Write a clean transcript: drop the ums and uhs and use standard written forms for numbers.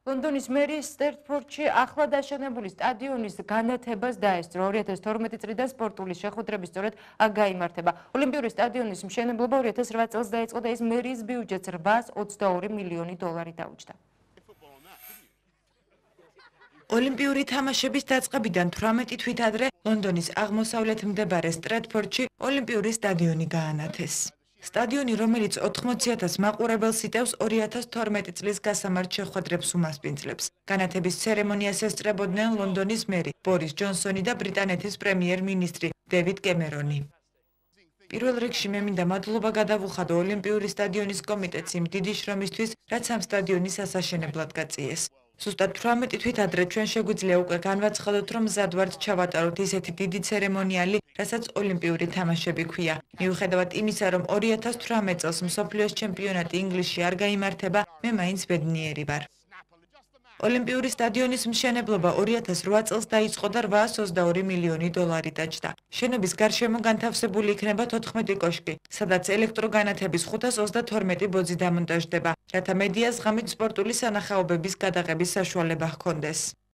ლონდონის მერი სტერთფორდში ახლა დაშენებული სტადიონის განათებას დაესწრო 2012 წლიდან სპორტული შეხვედრები სწორედ აქ გაიმართება. ოლიმპიური სტადიონის მშენებლობა 2008 წელს დაიწყო და ის მერის ბიუჯეტს 822 მილიონი დოლარი დაუჯდა. ოლიმპიური თამაშების დაწყებიდან 18 თვით ადრე ლონდონის აღმოსავლეთ მდებარე სტრეტფორდში ოლიმპიური სტადიონი გაანათეს. სტადიონი, რომელიც 80,000 მაყურებელს იტევს, 2012 წლის გასამართ შეხვედრებს უმასპინძლებს. განათების ცერემონიას ესწრებოდნენ ლონდონის მერი ბორის ჯონსონი და ბრიტანეთის პრემიერ-მინისტრი დევიდ კემერონი. პირველ რიგში მე მინდა მადლობა გადავუხადო ოლიმპიური სტადიონის კომიტეტს იმ დიდი შრომისთვის, რაც ამ სტადიონის ასაშენებლად გაწიეს. ზუსტად 18 თვით ადრე ჩვენ შეგვიძლია უკვე განვაცხადოთ, რომ მზად ვართ ჩავატაროთ ისეთი დიდი ცერემონიალი, რასაც ოლიმპიური თამაშები ქვია. მიუხედავად იმისა, რომ 2018 წელს მსოფლიოს ჩემპიონატი ინგლისში არ გაიმართება, მე მაინც ბედნიერი ვარ. ოლიმპიური სტადიონის მშენებლობა 2008 წელს დაიწყო და 822 მილიონი დოლარი დაჯდა. შენობის გარშემო განთავსებული იქნება 14 კოშკი, სადაც ელექტროგანათების 532 ბოძი დამონტაჟდება, რათა მედიას ღამით სპორტული სანახაობების გადაღების საშუალება ჰქონდეს.